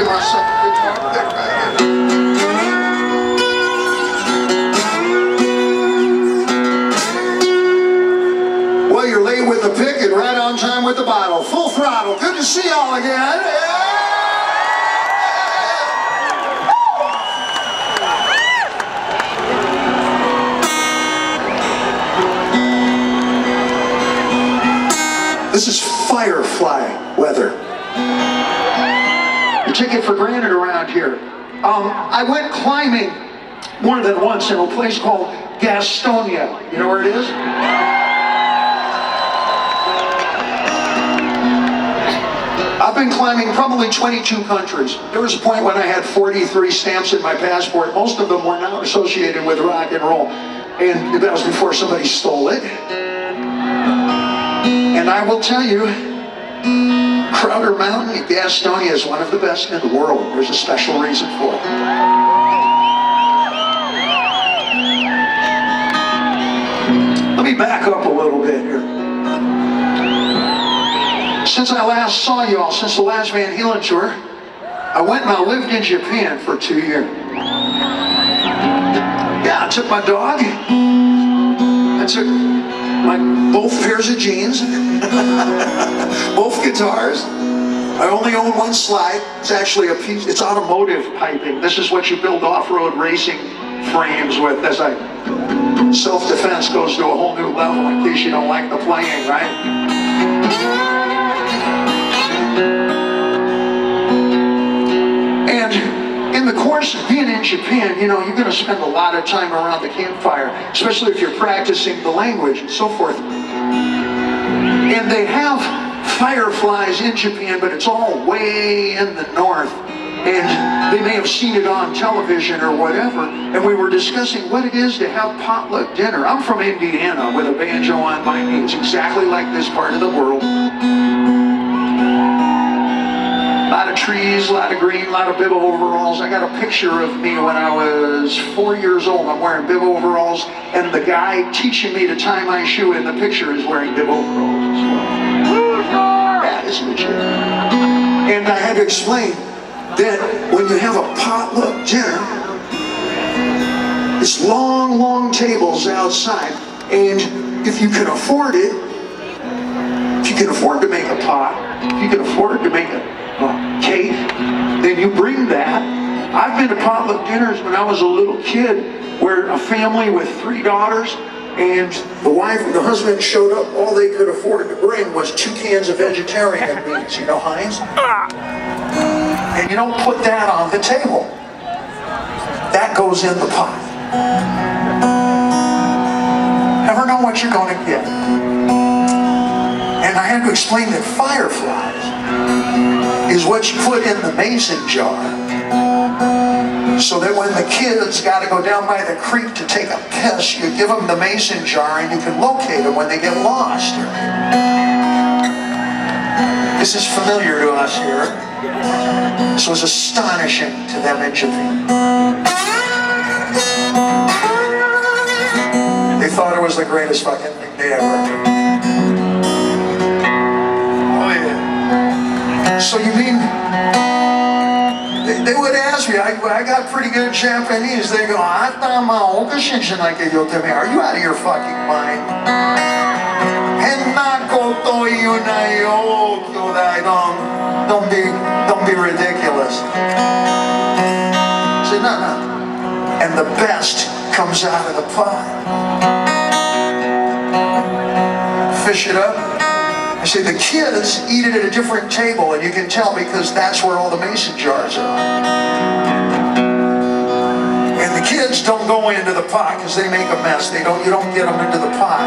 get myself a guitar pick right here. Well, you're late with the pick and right on time with the bottle. Full throttle. Good to see y'all again. This is firefly weather. You take it for granted around here. I went climbing more than once in a place called Gastonia. You know where it is? I've been climbing probably 22 countries. There was a point when I had 43 stamps in my passport. Most of them were not associated with rock and roll. And that was before somebody stole it. And I will tell you, Crowder Mountain in Gastonia is one of the best in the world. There's a special reason for it. Let me back up a little bit here. Since I last saw y'all, since the last Van Halen tour, I went and I lived in Japan for 2 years. Yeah, I took my dog. I took both pairs of jeans, both guitars. I only own one slide. It's actually a piece, it's automotive piping. This is what you build off-road racing frames with. As self-defense goes to a whole new level in case you don't like the playing, right? And in the course of being in Japan, you know, you're going to spend a lot of time around the campfire, especially if you're practicing the language and so forth. And they have fireflies in Japan, but it's all way in the north. And they may have seen it on television or whatever. And we were discussing what it is to have potluck dinner. I'm from Indiana with a banjo on my knee. It's exactly like this part of the world. A lot of trees, a lot of green, a lot of bib overalls. I got a picture of me when I was 4 years old. I'm wearing bib overalls, and the guy teaching me to tie my shoe in the picture is wearing bib overalls as well. That is legit. And I had to explain that when you have a potluck dinner, it's long, long tables outside, and if you can afford it, if you can afford to make a pot, if you can afford to make a cake, then you bring that. I've been to potluck dinners when I was a little kid where a family with 3 daughters and the wife and the husband showed up. All they could afford to bring was 2 cans of vegetarian meats, you know, Heinz? And you don't put that on the table. That goes in the pot. Never know what you're going to get. And I had to explain that fireflies is what you put in the mason jar, so that when the kids got to go down by the creek to take a piss, you give them the mason jar and you can locate them when they get lost. This is familiar to us here. This was astonishing to them in Japan. They thought it was the greatest fucking thing they ever heard. So you mean, they would ask me, I got pretty good Japanese. They go, are you out of your fucking mind? Don't be ridiculous. I said, no. And the best comes out of the pot. Fish it up. I say the kids eat it at a different table, and you can tell because that's where all the mason jars are. And the kids don't go into the pot because they make a mess. You don't get them into the pot.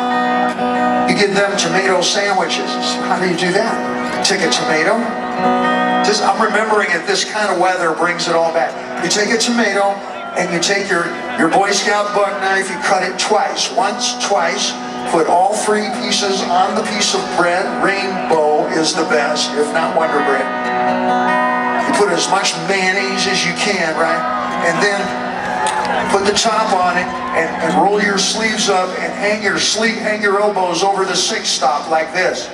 You give them tomato sandwiches. How do you do that? Take a tomato. I'm remembering it. This kind of weather brings it all back. You take a tomato and you take your Boy Scout buck knife. You cut it twice. Once, twice. Put all 3 pieces on the piece of bread. Rainbow is the best, if not Wonder Bread. You put as much mayonnaise as you can, right? And then put the top on it and roll your sleeves up and hang your elbows over the sink stop like this.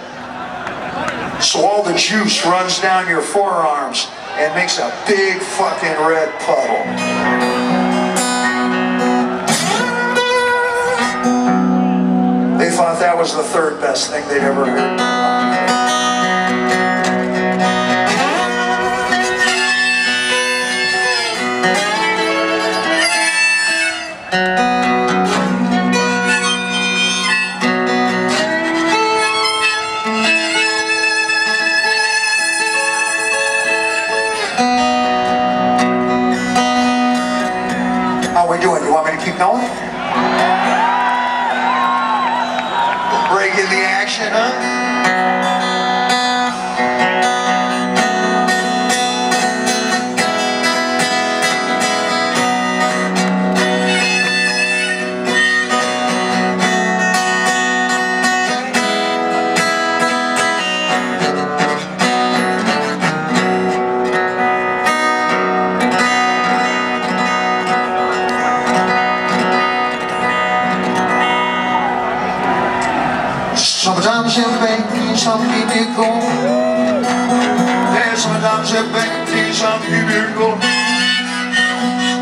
So all the juice runs down your forearms and makes a big fucking red puddle. They thought that was the third best thing they'd ever heard. How we doing? You want me to keep going? Breaking the action, huh? Sometimes you make some people, and sometimes you make some people.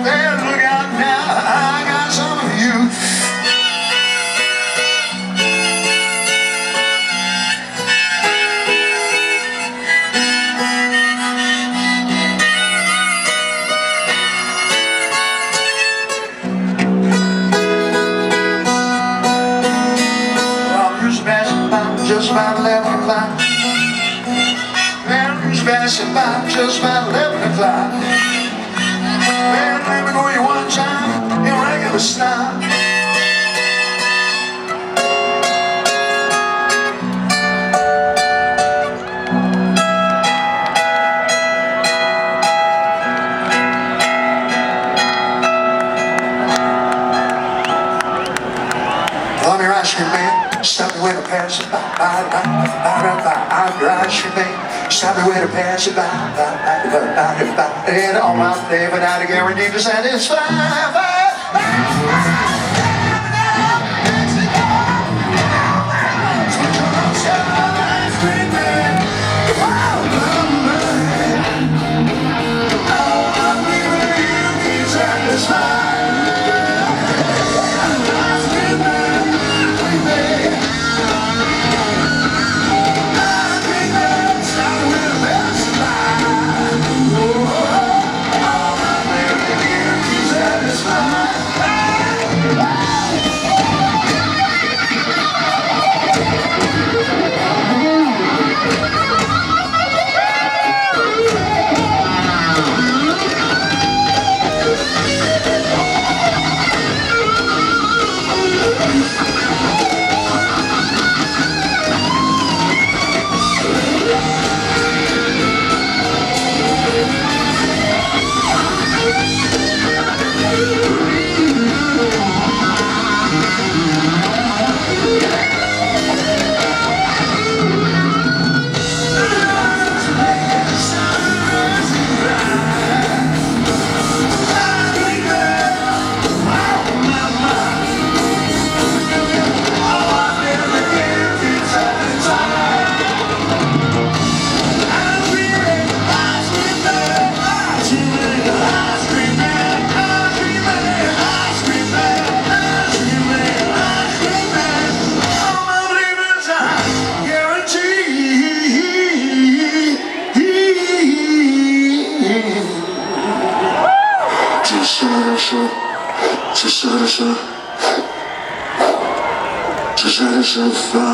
And look out now, I got some of you. Just about 11 o'clock. Well, it's passing by just about 11 o'clock. Well, let me go you one time in regular style. Love your ice cream, man. Stop me when I pass it by, your ice cream man. Stop me when I pass it by, and all my favorite I guarantee to satisfy. To satisfy.